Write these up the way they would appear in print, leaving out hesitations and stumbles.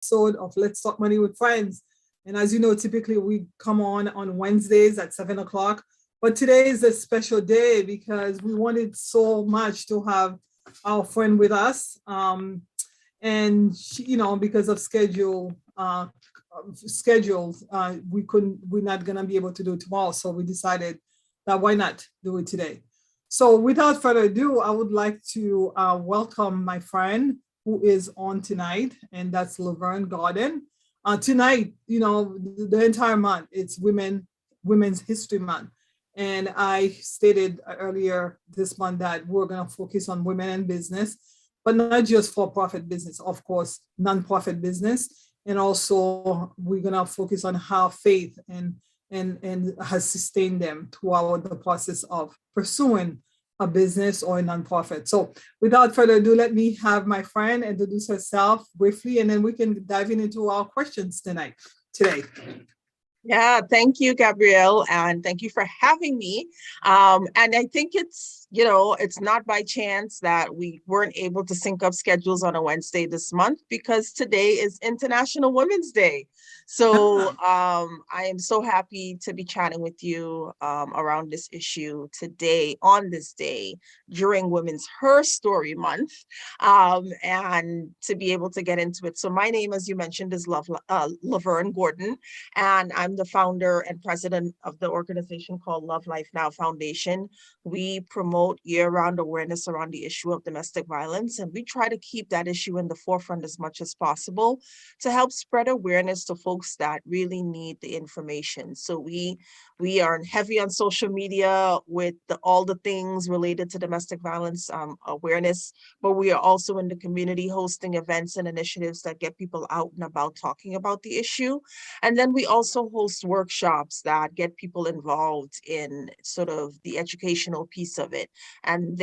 episode of Let's Talk Money with Friends. And as you know, typically we come on Wednesdays at 7 o'clock. But today is a special day because we wanted so much to have our friend with us. And she, because of schedules, we're not gonna be able to do it tomorrow. So we decided that why not do it today. So without further ado, I would like to welcome my friend who is on tonight, and that's Laverne Gordon. Tonight, the entire month, it's Women's History Month. And I stated earlier this month that we're going to focus on women in business, but not just for-profit business, of course, non-profit business. And also we're going to focus on how faith and has sustained them throughout the process of pursuing a business or a nonprofit. So without further ado, let me have my friend introduce herself briefly, and then we can dive into our questions today. Yeah, thank you, Gabrielle, and thank you for having me. And I think it's not by chance that we weren't able to sync up schedules on a Wednesday this month, because today is International Women's Day. So I am so happy to be chatting with you around this issue today, on this day, during Women's Her Story Month, and to be able to get into it. So my name, as you mentioned, is Laverne Gordon, and I'm the founder and president of the organization called Love Life Now Foundation. We promote year-round awareness around the issue of domestic violence, and we try to keep that issue in the forefront as much as possible to help spread awareness to folks that really need the information. So we are heavy on social media with all the things related to domestic violence awareness, but we are also in the community hosting events and initiatives that get people out and about talking about the issue. And then we also host workshops that get people involved in sort of the educational piece of it. And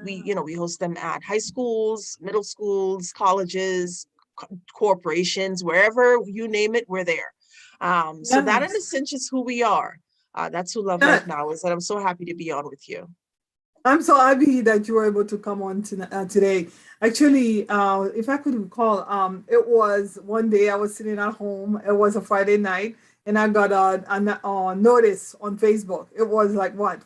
we host them at high schools, middle schools, colleges, corporations, wherever you name it, we're there. So that in a sense is who we are. That's who Love Life Now is, and I'm so happy to be on with you. I'm so happy that you were able to come on today. Actually, if I could recall, it was one day I was sitting at home. It was a Friday night, and I got a notice on Facebook. It was like what,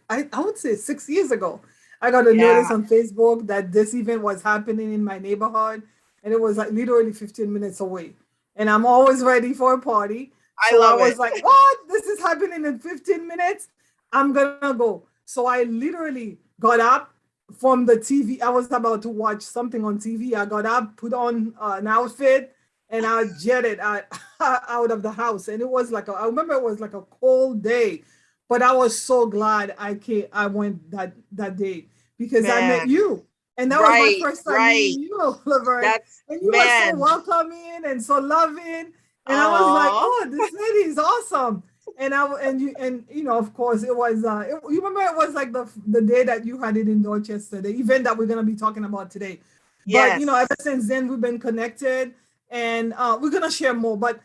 I would say 6 years ago. I got a notice on Facebook that this event was happening in my neighborhood, and it was like literally 15 minutes away. And I'm always ready for a party. So I was like, what? This is happening in 15 minutes? I'm gonna go. So I literally got up from the TV. I was about to watch something on TV. I got up, put on an outfit, and I jetted out of the house. And it was I remember it was like a cold day, but I was so glad I went that day because I met you. And that was my first time meeting you, Laverne. And you were so welcoming and so loving. And I was like, oh, this lady is awesome. And of course it was you remember it was like the day that you had it in Dorchester, the event that we're going to be talking about today. But ever since then we've been connected, and we're going to share more. But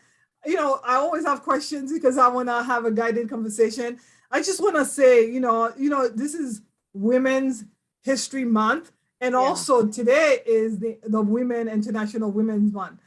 I always have questions because I want to have a guided conversation. I just want to say, this is Women's History Month, and also today is the International Women's Month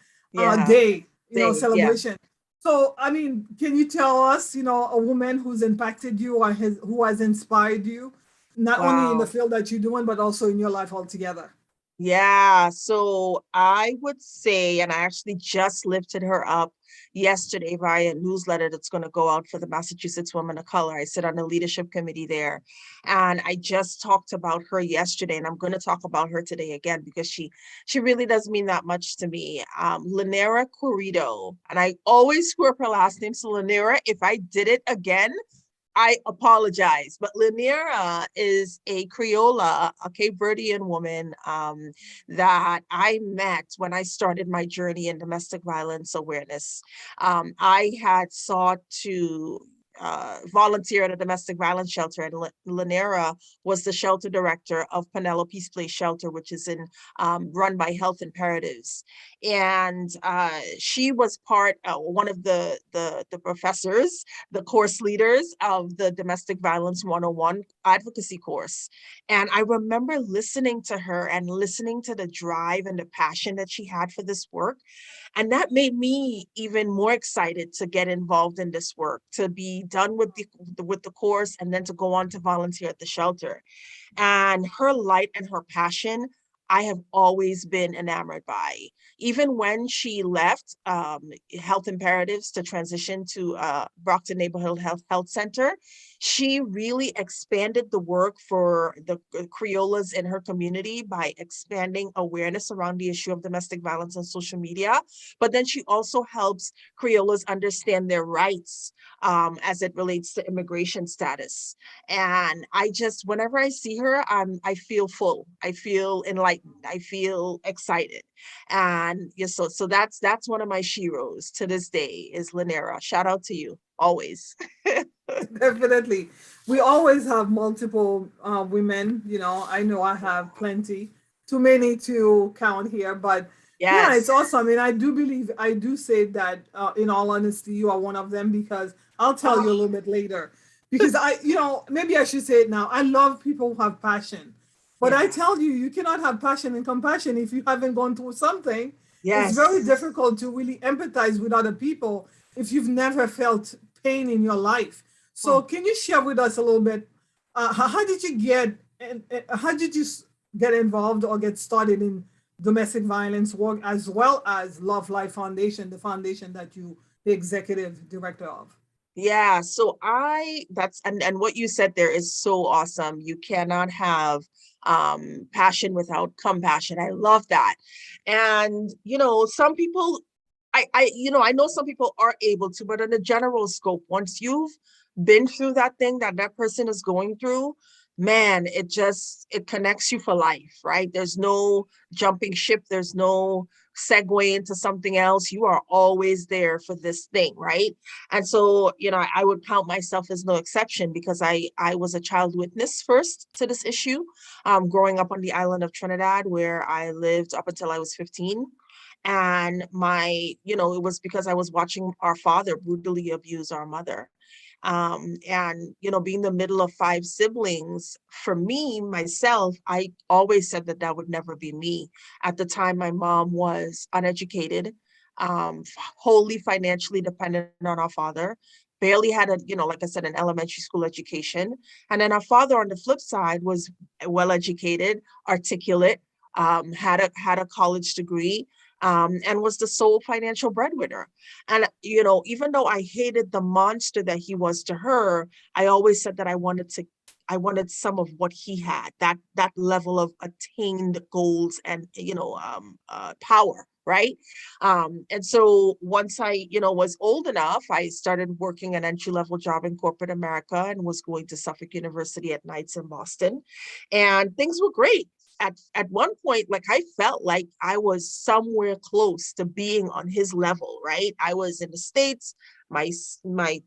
day, celebration. Yeah. So, I mean, can you tell us, a woman who's impacted you or who has inspired you, not only in the field that you're doing, but also in your life altogether? Yeah, so I would say, and I actually just lifted her up yesterday via a newsletter that's going to go out for the Massachusetts Women of Color. I sit on the leadership committee there, and I just talked about her yesterday, and I'm going to talk about her today again because she really does mean that much to me. Llanera Corrido, and I always screw up her last name, so Llanera, if I did it again, I apologize, but Llanera is a Criolla, a Cape Verdean woman that I met when I started my journey in domestic violence awareness. I had sought to volunteer at a domestic violence shelter, and Llanera was the shelter director of Penelope's Place Shelter, which is run by Health Imperatives. And she was one of the professors, the course leaders of the Domestic Violence 101 advocacy course. And I remember listening to her and listening to the drive and the passion that she had for this work. And that made me even more excited to get involved in this work, to be done with the course and then to go on to volunteer at the shelter. And her light and her passion, I have always been enamored by. Even when she left Health Imperatives to transition to Brockton Neighborhood Health Center, she really expanded the work for the Creolas in her community by expanding awareness around the issue of domestic violence on social media. But then she also helps Creolas understand their rights as it relates to immigration status. And I just, whenever I see her, I feel full. I feel enlightened. I feel excited. And yeah, so that's one of my sheroes to this day is Lanera. Shout out to you always. Definitely. We always have multiple women. I know I have plenty, too many to count here, but yeah, it's Yes. awesome. And I do believe, I do say that, in all honesty, you are one of them, because I'll tell you a Oh, little bit later. Because maybe I should say it now. I love people who have passion. But I yeah. tell you, you cannot have passion and compassion if you haven't gone through something. It's very Yes. difficult to really empathize with other people if you've never felt pain in your life. So, Oh. can you share with us a little bit? How did you get, and how did you get involved or get started in domestic violence work, as well as Love Life Foundation, the foundation that you the executive director of? Yeah, so that's and what you said there is so awesome. You cannot have passion without compassion. I love that. And some people I know some people are able to, but in a general scope, once you've been through that thing that person is going through, man, it connects you for life, right? There's no jumping ship, there's no segue into something else. You are always there for this thing, right? And so, I would count myself as no exception because I was a child witness first to this issue, growing up on the island of Trinidad, where I lived up until I was 15. And it was because I was watching our father brutally abuse our mother. And being the middle of five siblings, for me myself, I always said that would never be me. At the time, my mom was uneducated, wholly financially dependent on our father, barely had like I said, an elementary school education. And then our father, on the flip side, was well educated, articulate, had a college degree, and was the sole financial breadwinner. And, even though I hated the monster that he was to her, I always said that I wanted some of what he had, that level of attained goals and, power. Right. And so once I, was old enough, I started working an entry-level job in corporate America and was going to Suffolk University at nights in Boston. And things were great. At one point, like I felt like I was somewhere close to being on his level, right? I was in the States. My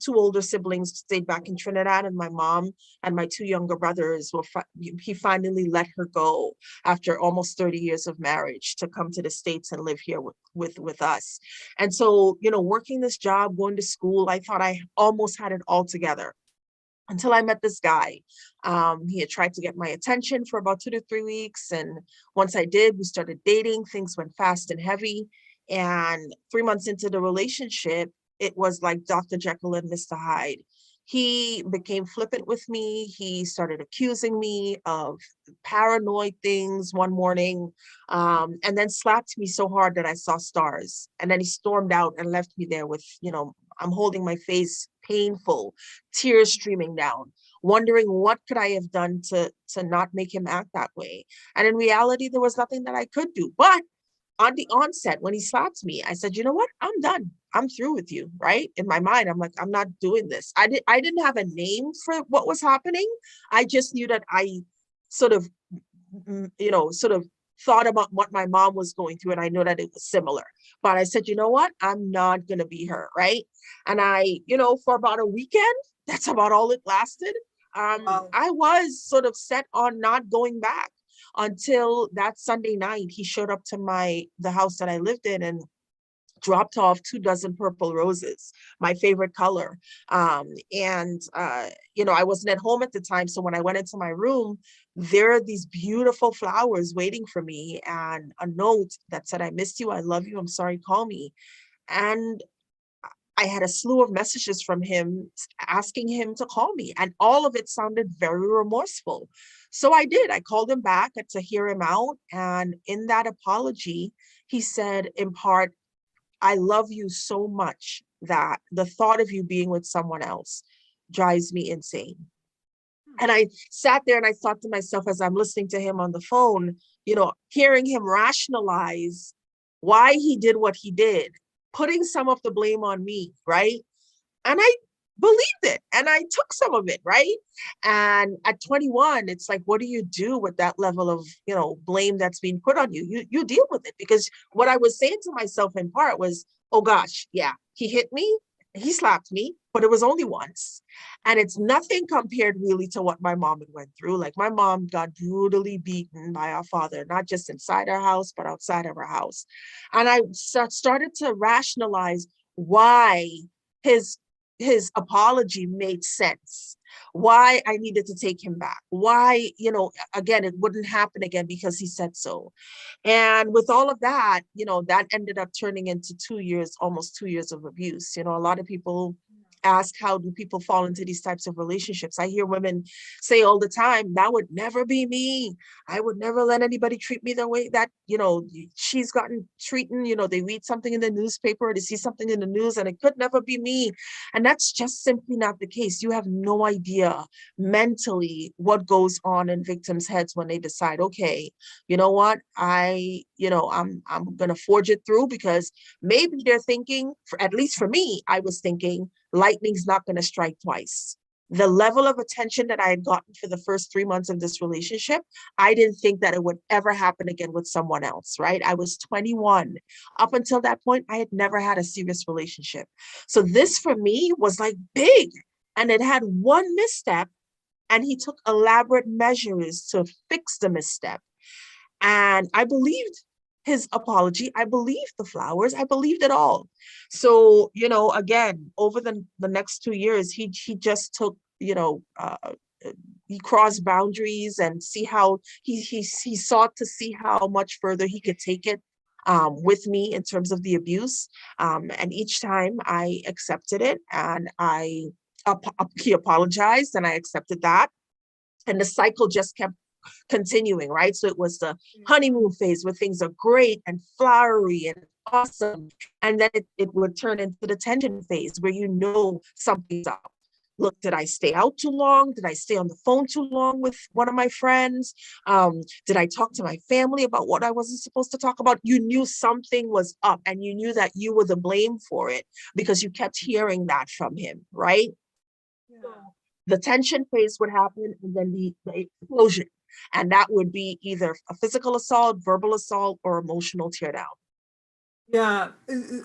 two older siblings stayed back in Trinidad, and my mom and my two younger brothers he finally let her go after almost 30 years of marriage to come to the States and live here with us. And so, working this job, going to school, I thought I almost had it all together until I met this guy. He had tried to get my attention for about 2 to 3 weeks. And once I did, we started dating. Things went fast and heavy. And 3 months into the relationship, it was like Dr. Jekyll and Mr. Hyde. He became flippant with me. He started accusing me of paranoid things one morning, and then slapped me so hard that I saw stars. And then he stormed out and left me there with, I'm holding my face, painful, tears streaming down, wondering what could I have done to not make him act that way. And in reality, there was nothing that I could do. But on the onset, when he slapped me, I said, you know what? I'm done. I'm through with you, right? In my mind, I'm like, I'm not doing this. I didn't have a name for what was happening. I just knew that I sort of, sort of thought about what my mom was going through, and I know that it was similar. But I said, you know what? I'm not going to be her, right? And I, for about a weekend, that's about all it lasted. Wow. I was sort of set on not going back until that Sunday night. He showed up to the house that I lived in, and dropped off 2 dozen purple roses, my favorite color. I wasn't at home at the time. So when I went into my room, there are these beautiful flowers waiting for me and a note that said, I missed you. I love you. I'm sorry. Call me. And I had a slew of messages from him asking him to call me. And all of it sounded very remorseful. So I did. I called him back to hear him out. And in that apology, he said, in part, I love you so much that the thought of you being with someone else drives me insane. And I sat there and I thought to myself, as I'm listening to him on the phone, hearing him rationalize why he did what he did, putting some of the blame on me, right? And I believed it and I took some of it, right? And at 21, it's like, what do you do with that level of, blame that's being put on you? You deal with it, because what I was saying to myself in part was, oh gosh, yeah, he hit me, he slapped me, but it was only once. And it's nothing compared really to what my mom had went through. Like, my mom got brutally beaten by our father, not just inside our house, but outside of our house. And I started to rationalize why his apology made sense, why I needed to take him back, why, again, it wouldn't happen again because he said so. And with all of that, that ended up turning into 2 years, almost 2 years of abuse. A lot of people ask, how do people fall into these types of relationships? I hear women say all the time, that would never be me. I would never let anybody treat me the way that, she's gotten treated. They read something in the newspaper or they see something in the news and it could never be me. And that's just simply not the case. You have no idea mentally what goes on in victims' heads when they decide, okay, you know what, I'm going to forge it through, because maybe they're thinking, at least for me, I was thinking, lightning's not going to strike twice. The level of attention that I had gotten for the first 3 months of this relationship, I didn't think that it would ever happen again with someone else, right? I was 21. Up until that point, I had never had a serious relationship. So this for me was like big, and it had one misstep, and he took elaborate measures to fix the misstep. And I believed his apology. I believed the flowers. I believed it all. So, again, over the next 2 years, he just took, he crossed boundaries and see how he sought to see how much further he could take it with me in terms of the abuse. And each time I accepted it, and he apologized and I accepted that. And the cycle just kept continuing, right? So it was the honeymoon phase where things are great and flowery and awesome. And then it would turn into the tension phase where something's up. Look, did I stay out too long? Did I stay on the phone too long with one of my friends? Did I talk to my family about what I wasn't supposed to talk about? You knew something was up, and you knew that you were the blame for it because you kept hearing that from him, right? Yeah. The tension phase would happen, and then the explosion. And that would be either a physical assault, verbal assault, or emotional teardown. Yeah,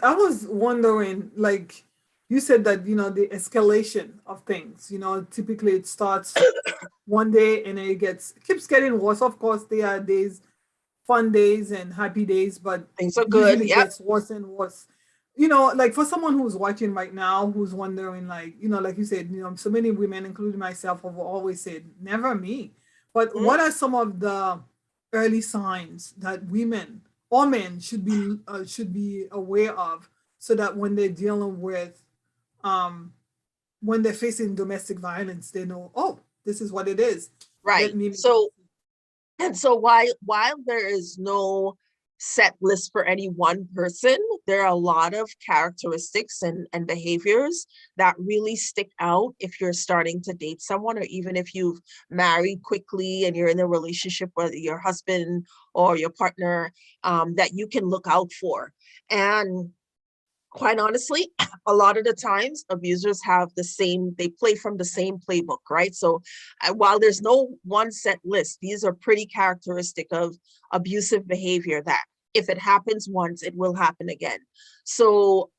I was wondering, like you said that, the escalation of things, typically it starts one day and keeps getting worse. Of course, there are days, fun days and happy days, but things are good. Usually Yep. gets worse and worse. Like for someone who's watching right now, who's wondering, like, like you said, so many women, including myself, have always said, never me. But what are some of the early signs that women or men should be aware of, so that when they're dealing with um when they're facing domestic violence, they know, oh, this is what it is. Right. Let me So while there is no set list for any one person, there are a lot of characteristics and behaviors that really stick out if you're starting to date someone, or even if you've married quickly and you're in a relationship with your husband or your partner, that you can look out for. And quite honestly, a lot of the times abusers they play from the same playbook, right? So while there's no one set list, these are pretty characteristic of abusive behavior that if it happens once, it will happen again. So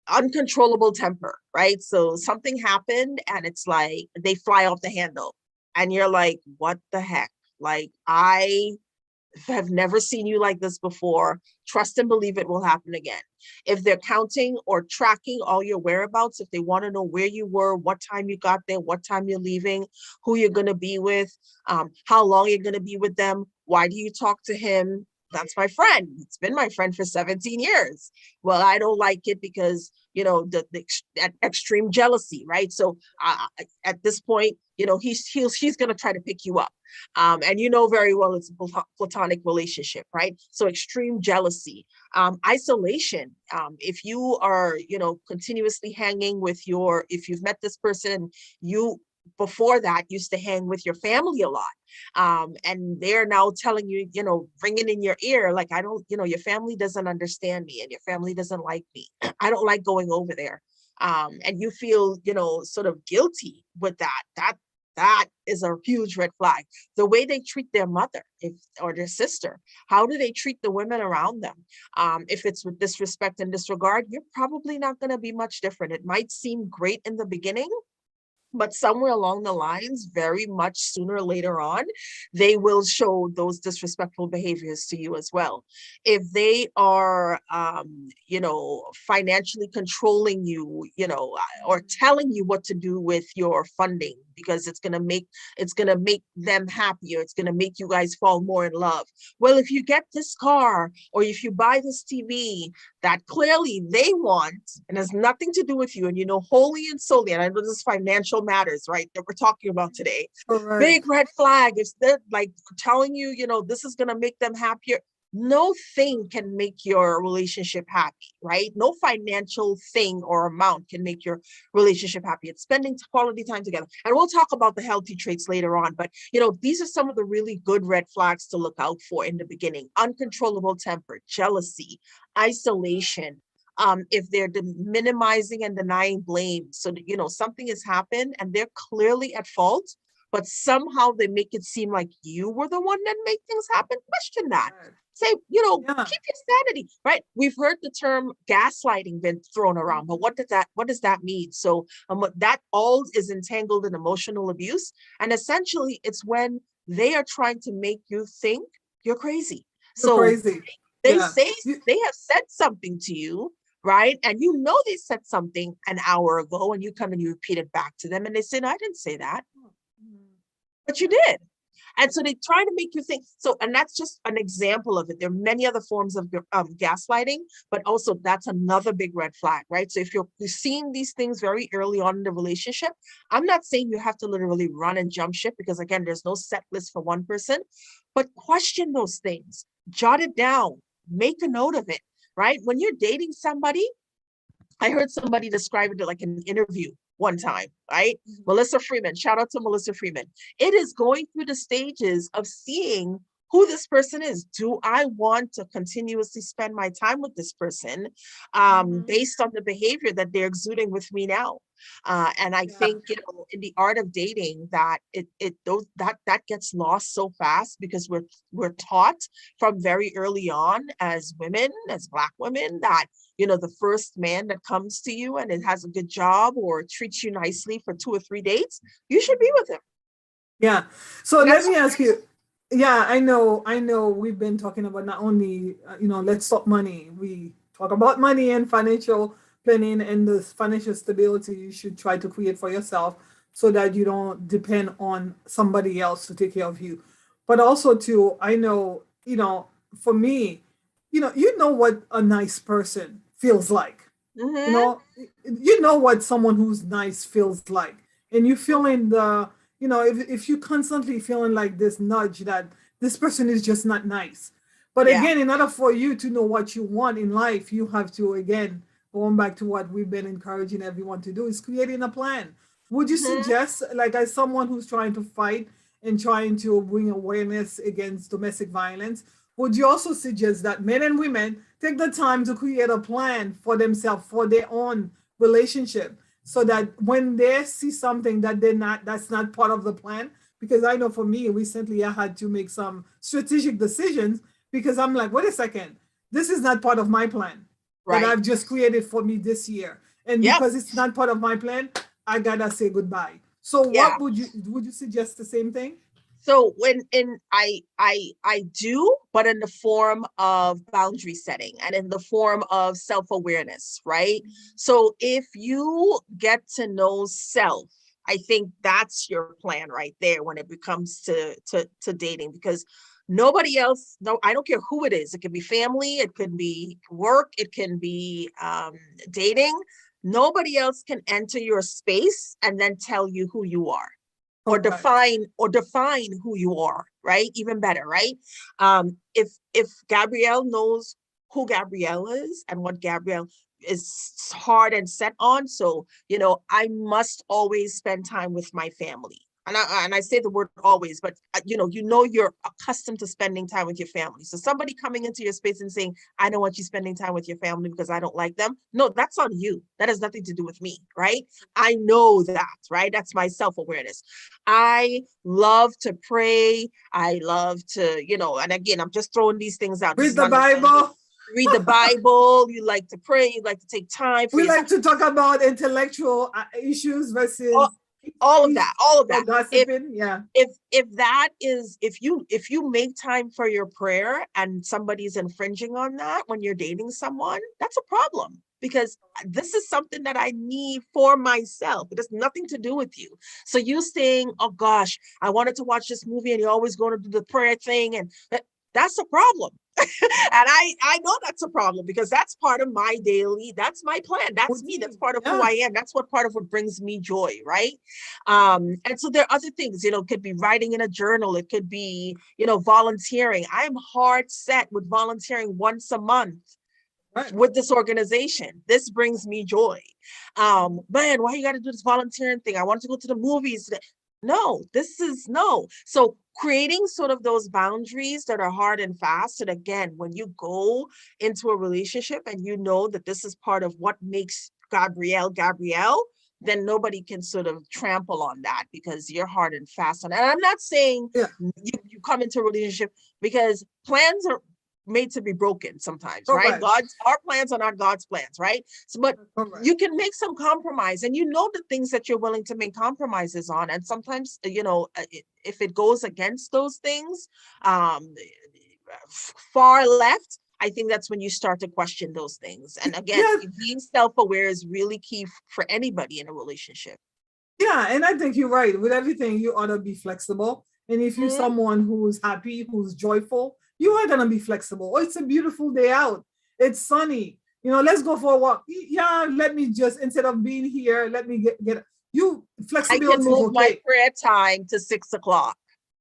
uncontrollable temper, right? So something happened and it's like they fly off the handle and you're like, what the heck? Like, I have never seen you like this before. Trust and believe it will happen again. If they're counting or tracking all your whereabouts, if they want to know where you were, what time you got there, what time you're leaving, who you're going to be with, how long you're going to be with them, why do you talk to him? That's my friend. It's been my friend for 17 years. Well, I don't like it because, that extreme jealousy, right? So at this point, she's going to try to pick you up. And you know very well it's a platonic relationship, right? So extreme jealousy, isolation. If you are, continuously hanging with if you've met this person, you before that used to hang with your family a lot. And they're now telling you, ringing in your ear, like, I don't, your family doesn't understand me and your family doesn't like me. I don't like going over there. And you feel, sort of guilty with that is a huge red flag. The way they treat their mother or their sister, how do they treat the women around them? If it's with disrespect and disregard, you're probably not going to be much different. It might seem great in the beginning, but somewhere along the lines, very much sooner or later on, they will show those disrespectful behaviors to you as well. If they are, financially controlling you, or telling you what to do with your funding because it's going to make them happier. It's going to make you guys fall more in love. Well, if you get this car or if you buy this TV that clearly they want and has nothing to do with you, and wholly and solely, and I know this is financial matters, right, that we're talking about today. Correct. Big red flag. If they're like telling you, this is going to make them happier, no thing can make your relationship happy, right? No financial thing or amount can make your relationship happy. It's spending quality time together. And we'll talk about the healthy traits later on, but these are some of the really good red flags to look out for in the beginning. Uncontrollable temper, jealousy, isolation. If they're minimizing and denying blame, so that, something has happened and they're clearly at fault, but somehow they make it seem like you were the one that made things happen. Question that. Say, keep your sanity, right? We've heard the term gaslighting been thrown around, but what does that mean? So that all is entangled in emotional abuse. And essentially it's when they are trying to make you think you're crazy. So crazy. They say they have said something to you, right? And they said something an hour ago and you come and you repeat it back to them and they say, no, I didn't say that. But you did. And so they try to make you think. So, and that's just an example of it. There are many other forms of gaslighting, but also that's another big red flag, right? So if you're seeing these things very early on in the relationship, I'm not saying you have to literally run and jump ship because again, there's no set list for one person, but question those things, jot it down, make a note of it, right? When you're dating somebody, I heard somebody describe it like an interview one time, right? Mm-hmm. Melissa Freeman, shout out to Melissa Freeman. It is going through the stages of seeing who this person is. Do I want to continuously spend my time with this person based on the behavior that they're exuding with me now? And I think, in the art of dating that that gets lost so fast because we're taught from very early on as women, as Black women, that the first man that comes to you and it has a good job or treats you nicely for 2 or 3 dates, you should be with him. Yeah. So let me ask you. Yeah, I know. We've been talking about not only, let's talk money. We talk about money and financial planning and the financial stability you should try to create for yourself so that you don't depend on somebody else to take care of you. But also too, I know, for me, you know what a nice person feels like. Mm-hmm. You know what someone who's nice feels like. And you feeling the, if you constantly feeling like this nudge that this person is just not nice. But again, in order for you to know what you want in life, you have to, again, going back to what we've been encouraging everyone to do, is creating a plan. Would you suggest, like as someone who's trying to fight and trying to bring awareness against domestic violence, would you also suggest that men and women take the time to create a plan for themselves, for their own relationship, so that when they see something that that's not part of the plan? Because I know for me, recently I had to make some strategic decisions because I'm like, wait a second, this is not part of my plan that I've just created for me this year. And because it's not part of my plan, I gotta say goodbye. So what would you suggest the same thing? So I do, but in the form of boundary setting and in the form of self-awareness, right? So if you get to know self, I think that's your plan right there when it comes to dating, because nobody else, no, I don't care who it is. It could be family, it could be work, it can be dating. Nobody else can enter your space and then tell you who you are, or define who you are, right? Even better, right? If Gabrielle knows who Gabrielle is and what Gabrielle is hard and set on, so I must always spend time with my family. And I say the word always, but you're accustomed to spending time with your family. So somebody coming into your space and saying, I don't want you spending time with your family because I don't like them. No, that's on you. That has nothing to do with me, right? I know that, right? That's my self-awareness. I love to pray. I love to, and again, I'm just throwing these things out. Read the Bible. Read the Bible. You like to pray. You like to take time for We like to talk about intellectual issues versus all of that. Gossiping, yeah. If you make time for your prayer and somebody's infringing on that when you're dating someone, that's a problem, because this is something that I need for myself. It has nothing to do with you. So you saying, oh gosh, I wanted to watch this movie and you're always going to do the prayer thing, and that's a problem. And I know that's a problem, because that's part of my daily, that's my plan. That's me. That's part of who I am. That's part of what brings me joy, right? And so there are other things, it could be writing in a journal. It could be, volunteering. I'm hard set with volunteering once a month with this organization. This brings me joy. Man, why you got to do this volunteering thing? I want to go to the movies. No, no. So creating sort of those boundaries that are hard and fast. And again, when you go into a relationship and you know that this is part of what makes Gabrielle, then nobody can sort of trample on that, because you're hard and fast on it. And I'm not saying you come into a relationship, because plans are made to be broken sometimes, right? Our plans are not God's plans, right? So, but you can make some compromise, and the things that you're willing to make compromises on. And sometimes, if it goes against those things, far left, I think that's when you start to question those things. And again, being self-aware is really key for anybody in a relationship. Yeah, and I think you're right. With everything, you ought to be flexible. And if you're someone who's happy, who's joyful, you are going to be flexible. Oh, it's a beautiful day out. It's sunny. Let's go for a walk. Yeah, let me just, instead of being here, let me get you flexibility. I can move my prayer time to 6:00.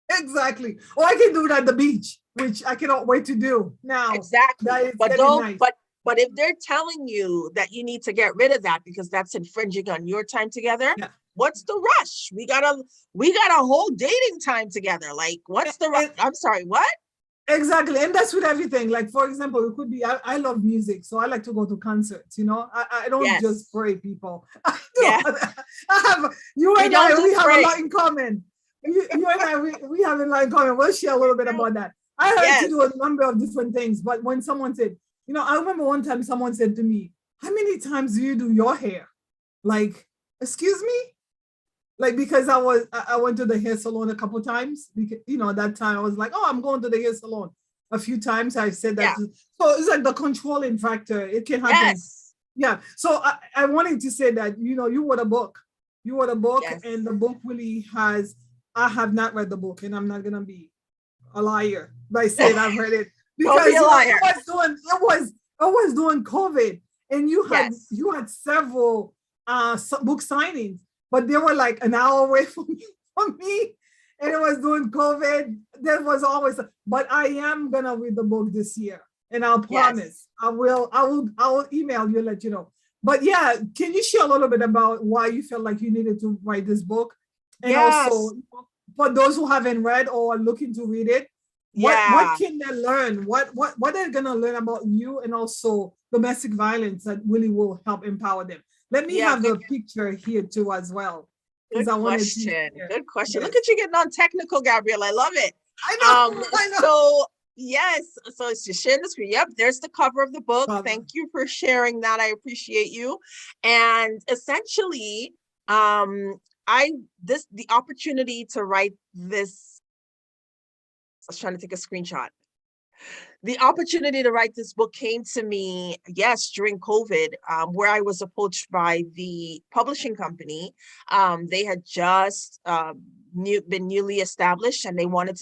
Exactly. Or I can do it at the beach, which I cannot wait to do now. Exactly. But if they're telling you that you need to get rid of that because that's infringing on your time together, what's the rush? We got a whole dating time together. Like, what's the rush? I'm sorry, what? Exactly. And that's with everything. Like, for example, it could be, I love music, so I like to go to concerts, I don't just pray, people. You and I, we have a lot in common. You and I, we have a lot in common. We'll share a little bit about that. I had to do a number of different things, but when someone said, I remember one time someone said to me, how many times do you do your hair? Like, excuse me? Like, because I went to the hair salon a couple times, because, that time I was like, oh, I'm going to the hair salon a few times. I said that. So it's like the controlling factor. It can happen. Yes. Yeah. So I wanted to say that, you wrote a book. You wrote a book, and the book really has, I have not read the book, and I'm not going to be a liar by saying I've read it. Because Don't be a liar. I was doing COVID, and you had several book signings, but they were like an hour away from me, and it was doing COVID. There was always, but I am gonna read the book this year, and I'll promise I will email you, let you know. But yeah, can you share a little bit about why you felt like you needed to write this book, and also for those who haven't read or are looking to read it, what can they learn? What they're gonna learn about you, and also domestic violence that really will help empower them. Let me have the picture here too as well. Good question. Good question. Look at you getting on technical, Gabrielle. I love it. I know. So yes, so it's just sharing the screen. Yep, there's the cover of the book. Thank you for sharing that. I appreciate you. And essentially, the opportunity to write this. I was trying to take a screenshot. The opportunity to write this book came to me, yes, during COVID, where I was approached by the publishing company. They had just been newly established, and they wanted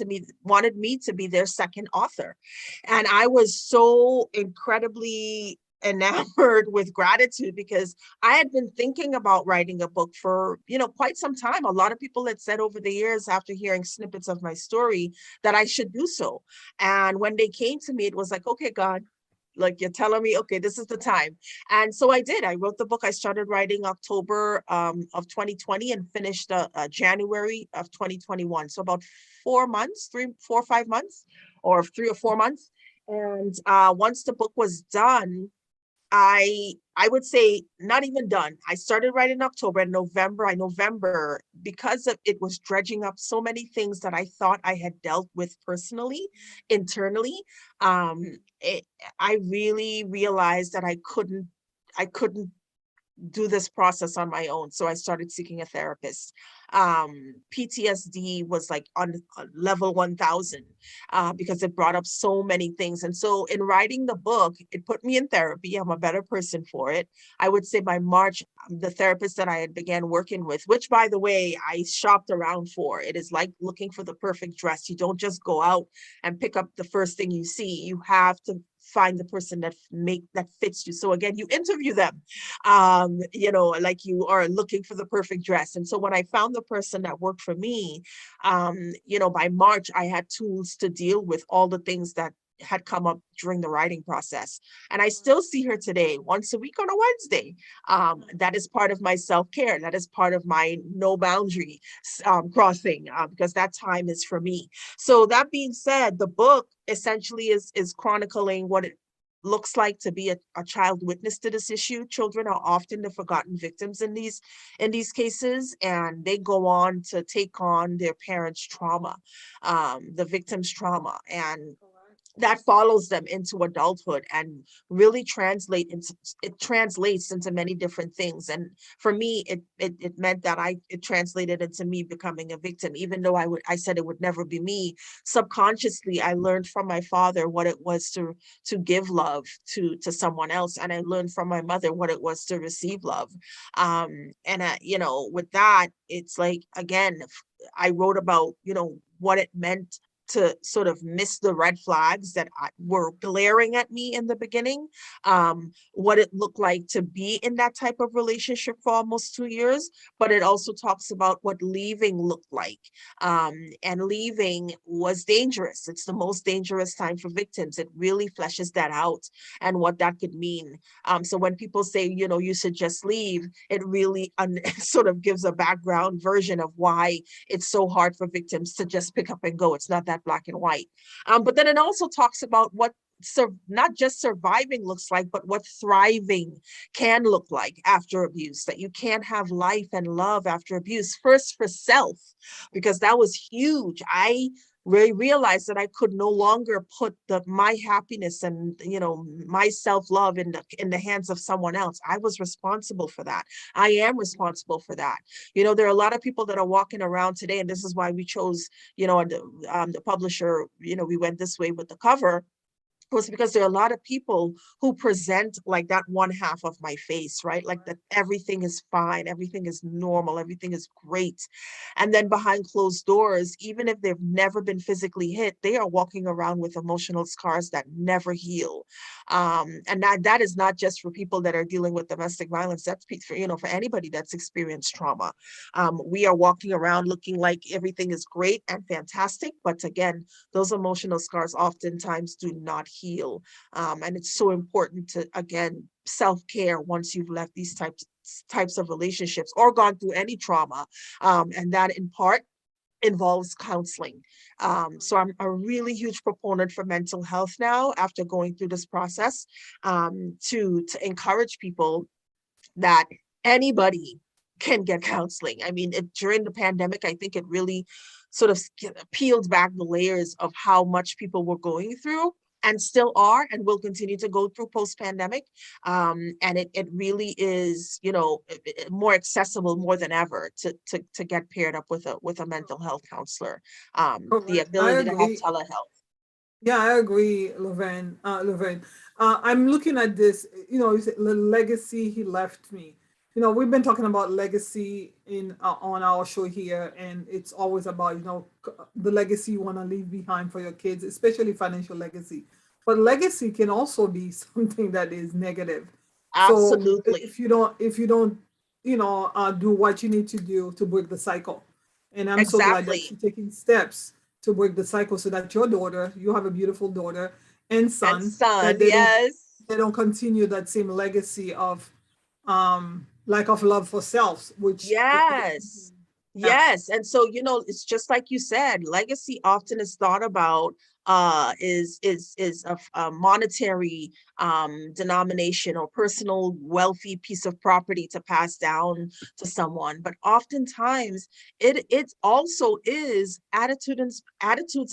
me to be their second author, and I was so incredibly enamored with gratitude because I had been thinking about writing a book for, quite some time. A lot of people had said over the years, after hearing snippets of my story, that I should do so. And when they came to me, it was like, okay, God, like you're telling me, okay, this is the time. And so I did. I wrote the book. I started writing October of 2020 and finished January of 2021. So about 4 months, 5 months, or 3 or 4 months. And once the book was done, I would say not even done. I started writing in October and November, because of it was dredging up so many things that I thought I had dealt with personally, internally. Um, it, I really realized that I couldn't do this process on my own. So I started seeking a therapist. PTSD was like on level 1000 because it brought up so many things. And so in writing the book, it put me in therapy. I'm a better person for it. I would say by March, the therapist that I had began working with, which by the way, I shopped around for. It is like looking for the perfect dress. You don't just go out and pick up the first thing you see. You have to find the person that fits you. So again, you interview them, like you are looking for the perfect dress. And so when I found the person that worked for me, by March, I had tools to deal with all the things that had come up during the writing process. And I still see her today, once a week on a Wednesday. That is part of my self-care. That is part of my no boundary crossing, because that time is for me. So that being said, the book essentially is chronicling what it looks like to be a child witness to this issue. Children are often the forgotten victims in these cases, and they go on to take on their parents' trauma, the victim's trauma, and that follows them into adulthood and really translates into many different things. And for me, it meant that it translated into me becoming a victim. Even though I said it would never be me, subconsciously I learned from my father what it was to give love to someone else, and I learned from my mother what it was to receive love. And with that, it's like, again, I wrote about what it meant to sort of miss the red flags that were glaring at me in the beginning, what it looked like to be in that type of relationship for almost 2 years. But it also talks about what leaving looked like. And leaving was dangerous. It's the most dangerous time for victims. It really fleshes that out and what that could mean. So when people say, you should just leave, it really sort of gives a background version of why it's so hard for victims to just pick up and go. It's not that black and white. But then it also talks about what not just surviving looks like, but what thriving can look like after abuse, that you can't have life and love after abuse. First for self, because that was huge. I really realized that I could no longer put my happiness and my self-love in the hands of someone else. I was responsible for that. I am responsible for that. There are a lot of people that are walking around today, and this is why we chose, the publisher, we went this way with the cover, was because there are a lot of people who present like that one half of my face, right? Like that everything is fine, everything is normal, everything is great. And then behind closed doors, even if they've never been physically hit, they are walking around with emotional scars that never heal. And that is not just for people that are dealing with domestic violence. That's for anybody that's experienced trauma. We are walking around looking like everything is great and fantastic, but again, those emotional scars oftentimes do not heal. And it's so important to, again, self-care once you've left these types of relationships or gone through any trauma. And that in part involves counseling. So I'm a really huge proponent for mental health now after going through this process, to encourage people that anybody can get counseling. I mean, during the pandemic, I think it really sort of peeled back the layers of how much people were going through and still are and will continue to go through post-pandemic. And it really is, more accessible more than ever to get paired up with a mental health counselor. The I ability to have agree. telehealth. Yeah, I agree, Laverne. Laverne, I'm looking at this. You know, you said the legacy he left me. You know, we've been talking about legacy in on our show here, and it's always about the legacy you want to leave behind for your kids, especially financial legacy. But legacy can also be something that is negative. So Absolutely. if you don't, do what you need to do to break the cycle, and I'm so glad that Exactly. you're taking steps to break the cycle so that your daughter, you have a beautiful daughter and And son, son, that yes. they don't continue that same legacy of lack of love for self, which Yes. yeah. Yes. And so, it's just like you said, legacy often is thought about is a monetary denomination or personal wealthy piece of property to pass down to someone. But oftentimes it also is attitudes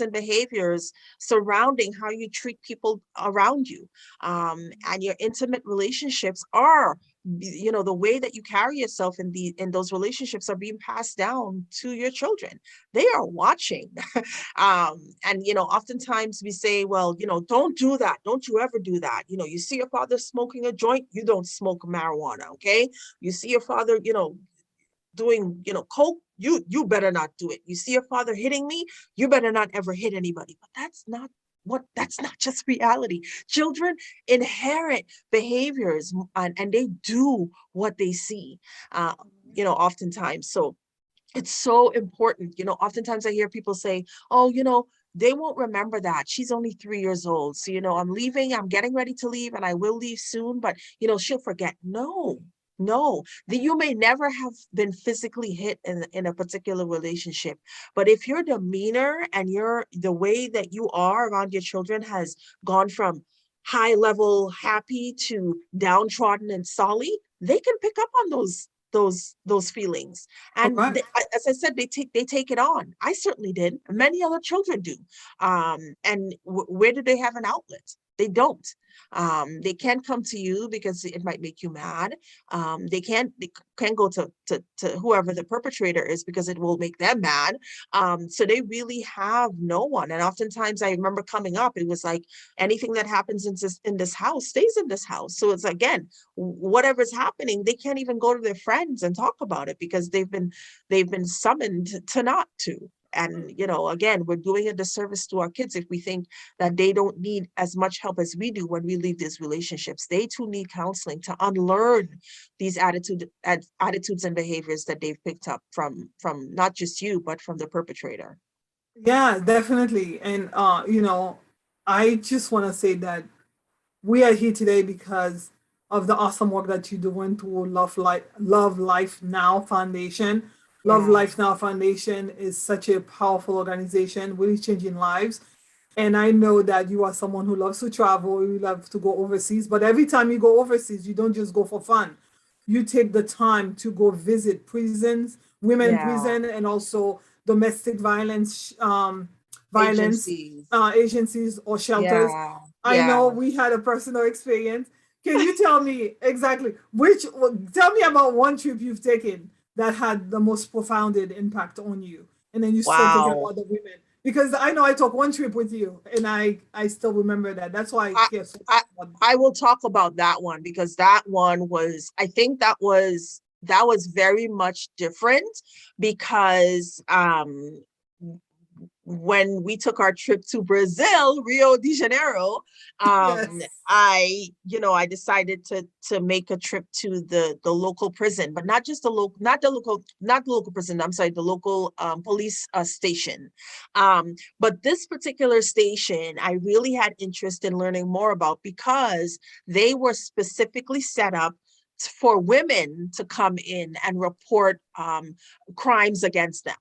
and behaviors surrounding how you treat people around you. And your intimate relationships are, the way that you carry yourself in those relationships are being passed down to your children. They are watching. And oftentimes we say, well, don't do that, don't you ever do that. You see your father smoking a joint, you don't smoke marijuana. Okay, you see your father doing coke, you better not do it. You see your father hitting me, you better not ever hit anybody. But that's not just reality. Children inherit behaviors, and they do what they see, uh, oftentimes. So it's so important. Oftentimes I hear people say, oh, they won't remember that. She's only 3 years old. So, I'm leaving, I'm getting ready to leave, and I will leave soon, but, she'll forget. No, no, you may never have been physically hit in a particular relationship. But if your demeanor and the way that you are around your children has gone from high level happy to downtrodden and sully, they can pick up on those feelings. And Correct. as I said, they take it on. I certainly did. Many other children do. And where do they have an outlet? They don't. They can't come to you because it might make you mad. They can't go to whoever the perpetrator is because it will make them mad. So they really have no one. And oftentimes I remember coming up, it was like anything that happens in this house stays in this house. So it's, again, whatever's happening, they can't even go to their friends and talk about it because they've been summoned to not to. And again, we're doing a disservice to our kids if we think that they don't need as much help as we do when we leave these relationships. They too need counseling to unlearn these attitudes and behaviors that they've picked up from not just you, but from the perpetrator. Yeah, definitely. And I just want to say that we are here today because of the awesome work that you're doing to Love Life Now Foundation. Love Yeah. Life Now Foundation is such a powerful organization, really changing lives. And I know that you are someone who loves to travel, you love to go overseas, but every time you go overseas, you don't just go for fun. You take the time to go visit prisons, women Yeah. prison, and also domestic violence Agencies. agencies or shelters. Yeah. I know Yeah. we had a personal experience. Can you tell me exactly tell me about one trip you've taken that had the most profound impact on you? And then you start thinking Wow. about the women. Because I know I took one trip with you and I still remember that. That's why I I, care so much I about I will talk about that one because that one was, I think that was very much different because when we took our trip to Brazil, Rio de Janeiro, yes. I decided to make a trip to the local prison, but not just not the local prison. I'm sorry, the local police station. But this particular station, I really had interest in learning more about because they were specifically set up for women to come in and report crimes against them,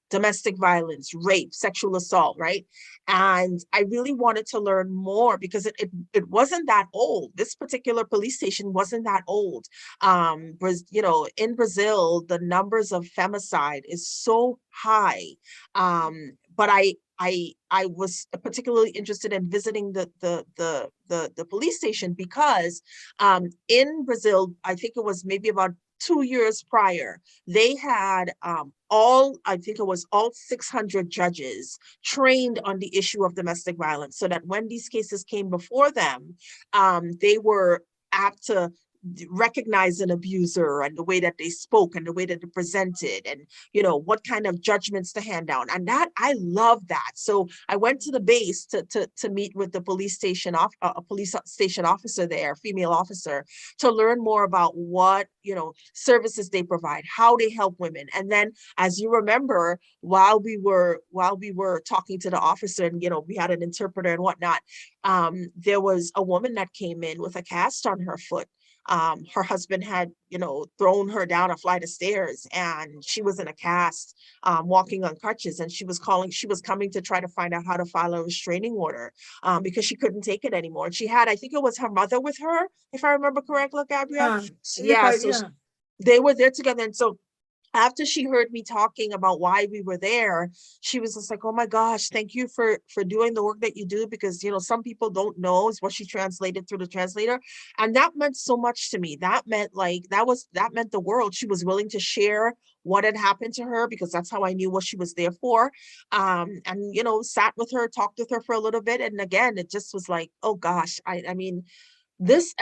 domestic violence, rape, sexual assault, right? And I really wanted to learn more because it wasn't that old. This particular police station wasn't that old. In Brazil, the numbers of femicide is so high. But I was particularly interested in visiting the police station because in Brazil, I think it was maybe about 2 years prior, they had I think it was all 600 judges trained on the issue of domestic violence, so that when these cases came before them, they were apt to recognize an abuser and the way that they spoke and the way that they presented, and what kind of judgments to hand down. And that, I love that. So I went to the base to meet with the police station a police station officer there, female officer, to learn more about what services they provide, how they help women. And then, as you remember, while we were talking to the officer, and we had an interpreter and whatnot, there was a woman that came in with a cast on her foot. Her husband had, thrown her down a flight of stairs, and she was in a cast, walking on crutches, and she was coming to try to find out how to file a restraining order, because she couldn't take it anymore. And she had, I think it was her mother with her, if I remember correctly, Gabrielle. Yeah, so yeah. they were there together. And so after she heard me talking about why we were there, she was just like, oh my gosh, thank you for doing the work that you do, because some people don't know, is what she translated through the translator. And that meant so much to me. That meant that meant the world. She was willing to share what had happened to her, because that's how I knew what she was there for. And sat with her, talked with her for a little bit. And again, it just was like, oh gosh, I mean, this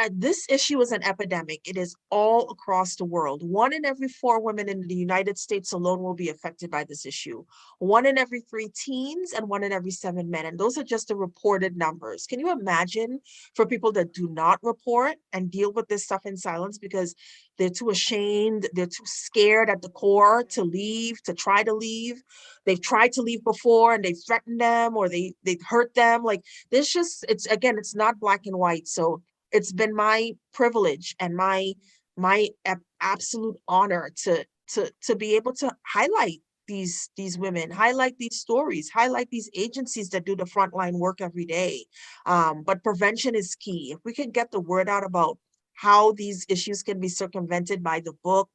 issue is an epidemic. It is all across the world. 1 in every 4 women in the United States alone will be affected by this issue. 1 in every 3 teens, and 1 in every 7 men. And those are just the reported numbers. Can you imagine for people that do not report and deal with this stuff in silence because they're too ashamed, they're too scared at the core to leave, to try to leave. They've tried to leave before and they threatened them, or they hurt them. Like, it's not black and white. So it's been my privilege and my absolute honor to be able to highlight these women, highlight these stories, highlight these agencies that do the frontline work every day. But prevention is key. If we can get the word out about how these issues can be circumvented by the book,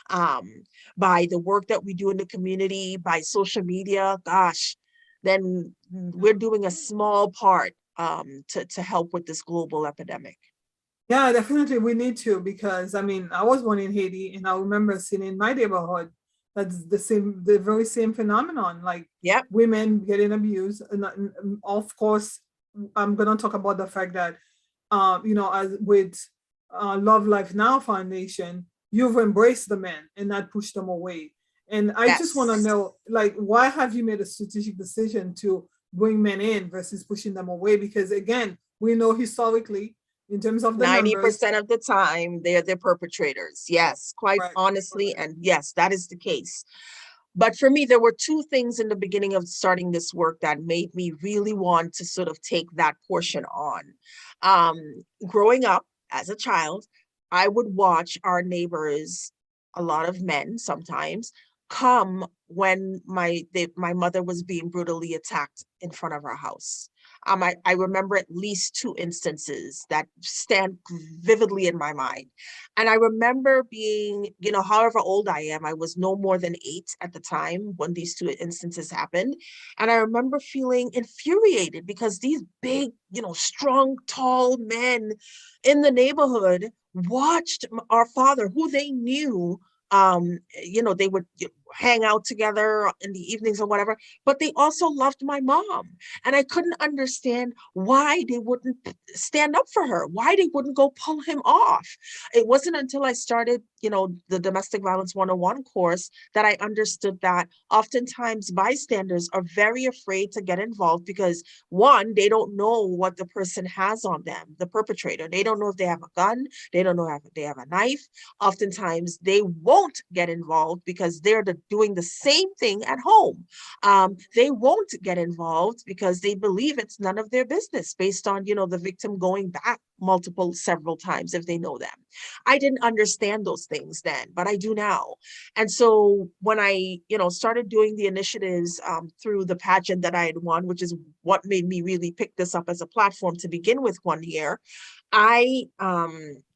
by the work that we do in the community, by social media, gosh, then we're doing a small part to help with this global epidemic. Yeah, definitely we need to, because I mean, I was born in Haiti, and I remember seeing in my neighborhood that's the very same phenomenon, like Yep. women getting abused. And of course, I'm gonna talk about the fact that as with Love Life Now Foundation, you've embraced the men and not pushed them away. And I just want to Yes. know, like, why have you made a strategic decision to bring men in versus pushing them away? Because again, we know historically, in terms of the numbers, 90% of the time, they're the perpetrators. Yes, quite right? honestly. And yes, that is the case. But for me, there were 2 things in the beginning of starting this work that made me really want to sort of take that portion on. Growing up as a child, I would watch our neighbors, a lot of men sometimes, come when my mother was being brutally attacked in front of our house. I remember at least 2 instances that stand vividly in my mind. And I remember being, however old I am, I was no more than 8 at the time when these 2 instances happened. And I remember feeling infuriated because these big, strong, tall men in the neighborhood watched our father, who they knew, they would hang out together in the evenings or whatever, but they also loved my mom. And I couldn't understand why they wouldn't stand up for her, why they wouldn't go pull him off. It wasn't until I started, the Domestic Violence 101 course that I understood that oftentimes bystanders are very afraid to get involved because, one, they don't know what the person has on them, the perpetrator. They don't know if they have a gun. They don't know if they have a knife. Oftentimes they won't get involved because they're doing the same thing at home. They won't get involved because they believe it's none of their business based on, the victim going back several times if they know them. I didn't understand those things then, but I do now. And so when I, started doing the initiatives through the pageant that I had won, which is what made me really pick this up as a platform to begin with one year, I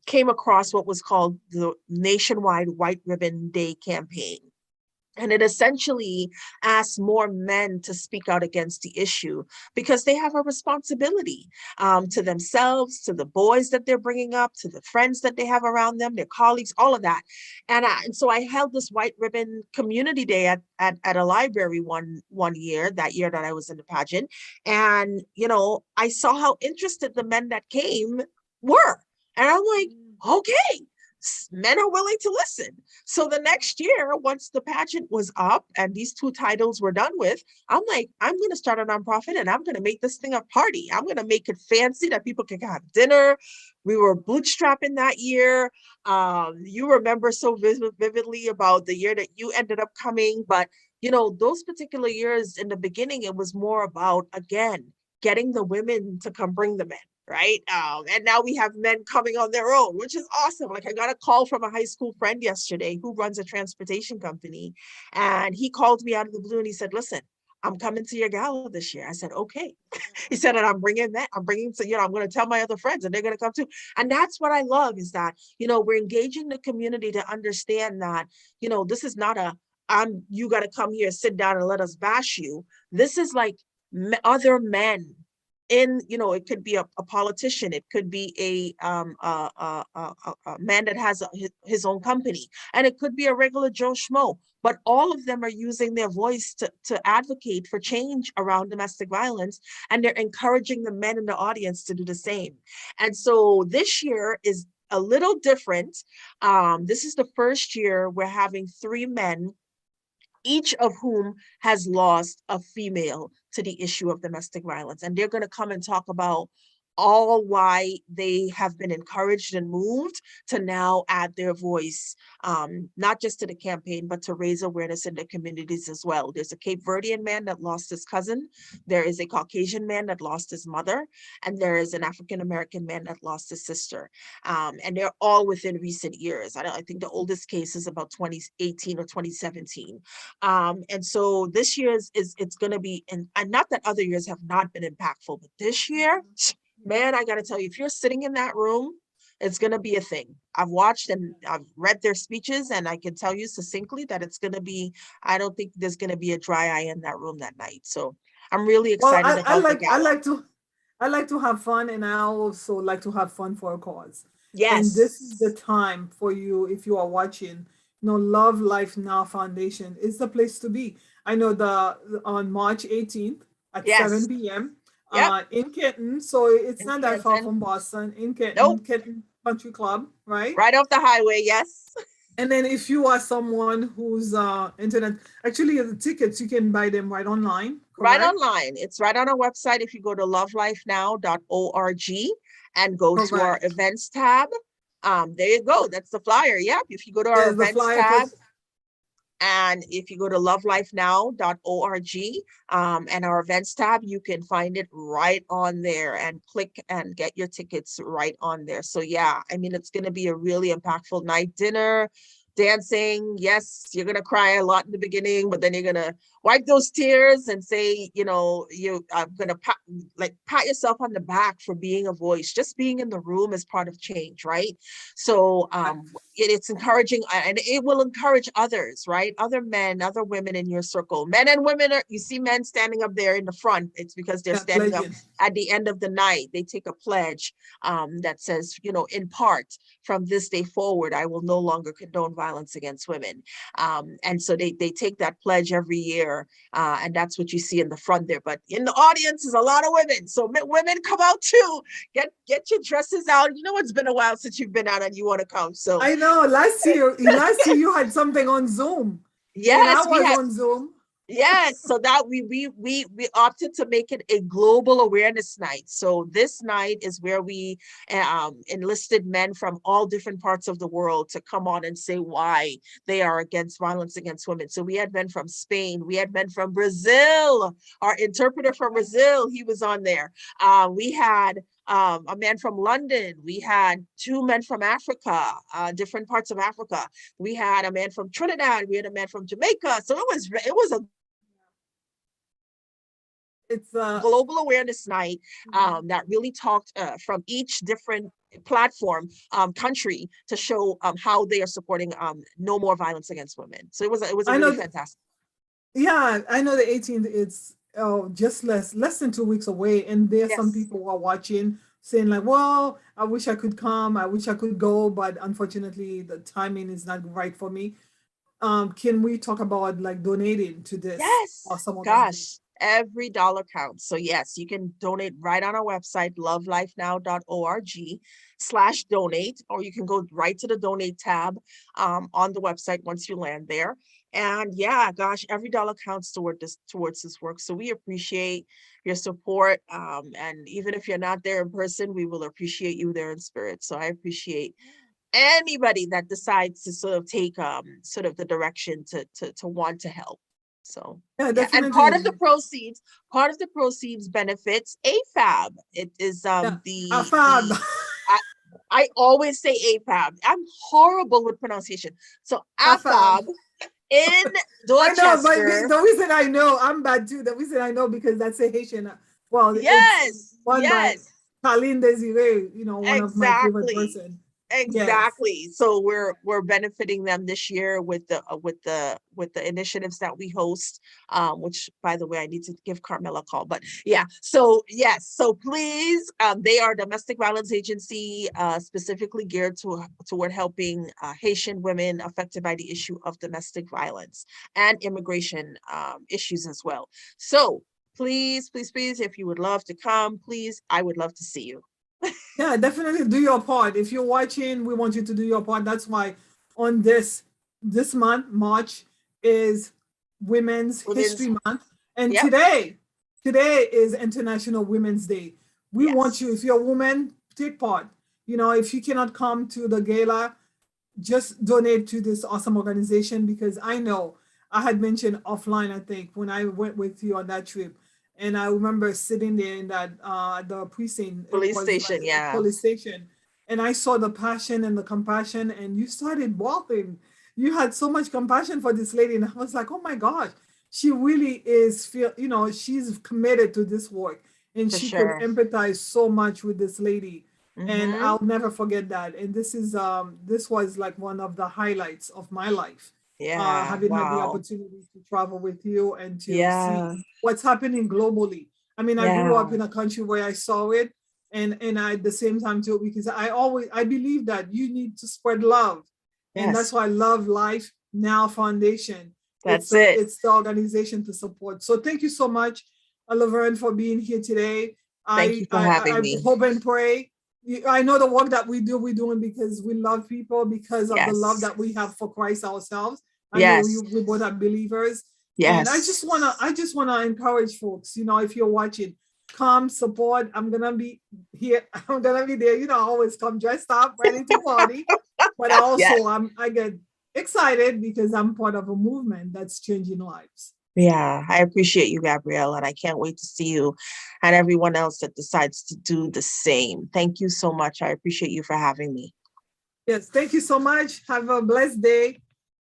came across what was called the Nationwide White Ribbon Day campaign. And it essentially asks more men to speak out against the issue because they have a responsibility to themselves, to the boys that they're bringing up, to the friends that they have around them, their colleagues, all of that. And so I held this white ribbon community day at a library one year, that year that I was in the pageant. And, you know, I saw how interested the men that came were. And I'm like, okay, men are willing to listen. So the next year, once the pageant was up and these 2 titles were done with, I'm like, I'm going to start a nonprofit and I'm going to make this thing a party. I'm going to make it fancy that people can have dinner. We were bootstrapping that year. You remember so vividly about the year that you ended up coming. But, you know, those particular years in the beginning, it was more about, again, getting the women to come bring the men. Right. And now we have men coming on their own, which is awesome. Like I got a call from a high school friend yesterday who runs a transportation company. And he called me out of the blue and he said, listen, I'm coming to your gala this year. I said, okay. He said, and I'm bringing that, I'm bringing to, you know, I'm going to tell my other friends and they're going to come too. And that's what I love is that, you know, we're engaging the community to understand that, you know, this is not you got to come here, sit down and let us bash you. This is like other men in, you know, it could be a politician, it could be a man that has his own company, and it could be a regular Joe Schmo, but all of them are using their voice to advocate for change around domestic violence, and they're encouraging the men in the audience to do the same. And so this year is a little different. This is the first year we're having 3 men, each of whom has lost a female to the issue of domestic violence. And they're going to come and talk about all why they have been encouraged and moved to now add their voice, not just to the campaign, but to raise awareness in the communities as well. There's a Cape Verdean man that lost his cousin. There is a Caucasian man that lost his mother. And there is an African-American man that lost his sister. And they're all within recent years. I think the oldest case is about 2018 or 2017. And so this year it's going to be, and not that other years have not been impactful, but this year, man, I got to tell you, if you're sitting in that room, it's going to be a thing. I've watched and I've read their speeches, and I can tell you succinctly that it's going to be, I don't think there's going to be a dry eye in that room that night. So I'm really Well, excited about the gala. I like to have fun, and I also like to have fun for a cause. And this is the Yes. time for you, if you are watching, you know, Love Life Now Foundation is the place to be. I know the on March 18th at Yes. 7 p.m. Yep. In Kenton, so it's In not that far Canton. from Boston, in Kenton, Nope. Kenton Country Club, right? Right off the highway. Yes. And then if you are someone who's internet, actually the tickets you can buy them right online, Right correct? online. It's right on our website. If you go to lovelifenow.org and go to our Correct. events tab, there you go. That's the flyer. Yep. If you go to our There's the events flyer for tab, and if you go to lovelifenow.org and our events tab, you can find it right on there and click and get your tickets right on there. So yeah, I mean, it's going to be a really impactful night. Dinner, dancing. Yes, you're going to cry a lot in the beginning, but then you're going to wipe those tears and say, you know, I'm going to pat yourself on the back for being a voice. Just being in the room is part of change, right? So it's encouraging, and it will encourage others, right? Other men, other women in your circle. Men and women you see men standing up there in the front. It's because they're that standing up pledging. at the end of the night. They take a pledge that says, you know, in part, from this day forward, I will no longer condone violence against women. And so they take that pledge every year. And that's what you see in the front there. But in the audience is a lot of women. So women, come out too. Get your dresses out. You know, it's been a while since you've been out and you want to come. So I know last year you had something on Zoom, and I yes, we was have. on Zoom. Yes, so that we opted to make it a global awareness night. So this night is where we enlisted men from all different parts of the world to come on and say why they are against violence against women. So we had men from Spain, we had men from Brazil. Our interpreter from Brazil, he was on there. We had a man from London. We had 2 men from Africa, different parts of Africa. We had a man from Trinidad. We had a man from Jamaica. So it was a It's global awareness night that really talked from each different platform, country, to show how they are supporting no more violence against women. So it was a I really know. fantastic. Yeah, I know the 18th. It's just less than 2 weeks away, and there's some Yes. people who are watching saying like, "Well, I wish I could come. I wish I could go, but unfortunately, the timing is not right for me." Can we talk about like donating to this Yes, awesome organization? gosh, every dollar counts. So yes, you can donate right on our website, lovelifenow.org/donate, or you can go right to the donate tab on the website once you land there. And yeah, gosh, every dollar counts towards this work. So we appreciate your support. And even if you're not there in person, we will appreciate you there in spirit. So I appreciate anybody that decides to sort of take sort of the direction to want to help. So Yeah, yeah, and definitely. part of the proceeds benefits AFAB. It is Yeah, Fab. the I, I always say AFAB. I'm horrible with pronunciation. So Fab. AFAB in I know, but Dorchester. the reason I know, I'm bad too. The reason I know because that's a Haitian. Well, it's Yes, run by yes, Colleen Desiree, one of my favorite exactly. person. Yes. Exactly. So we're benefiting them this year with the initiatives that we host. Which by the way, I need to give Carmela a call. But yeah, so yes, so please, they are a domestic violence agency, specifically geared toward helping Haitian women affected by the issue of domestic violence and immigration issues as well. So please, please, please, if you would love to come, please, I would love to see you. Yeah, definitely do your part. If you're watching, we want you to do your part. That's why on this month, March is Women's Women's, History Month. And yep, today is International Women's Day. We want you, yes. if you're a woman, take part. If you cannot come to the gala, just donate to this awesome organization because I know I had mentioned offline, I think, when I went with you on that trip. And I remember sitting there in that the precinct, it Police was like station, a yeah. police station. And I saw the passion and the compassion, and you started bawling. You had so much compassion for this lady, and I was like, oh my gosh, she really is she's committed to this work, and For she could sure. empathize so much with this lady, and Mm-hmm. I'll never forget that. And this was like one of the highlights of my life, Yeah. having had the Wow. opportunity to travel with you and to see Yeah. what's happening globally. I mean, I grew up Yeah. in a country where I saw it, and I, at the same time too, because I believe that you need to spread love, and that's Yes. why I Love Life Now Foundation. It's That's it. the organization to support. So thank you so much, Laverne, for being here today. Thank you for I having me. hope and pray. I know the work that we do, we're doing because we love people, because of the love Yes. that we have for Christ ourselves. I know Yes. we both are believers, and Yes. I just wanna encourage folks. If you're watching, come support. I'm gonna be here. I'm gonna be there. I always come dressed up, ready to party. But Yes. also, I get excited because I'm part of a movement that's changing lives. Yeah. I appreciate you, Gabrielle, and I can't wait to see you and everyone else that decides to do the same. Thank you so much. I appreciate you for having me. Yes, thank you so much. Have a blessed day.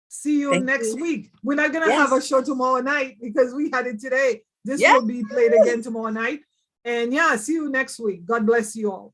See you Thank next you. week. We're not gonna have a Yes. show tomorrow night because we had it today. This Yeah. will be played again tomorrow night. And yeah, see you next week. God bless you all.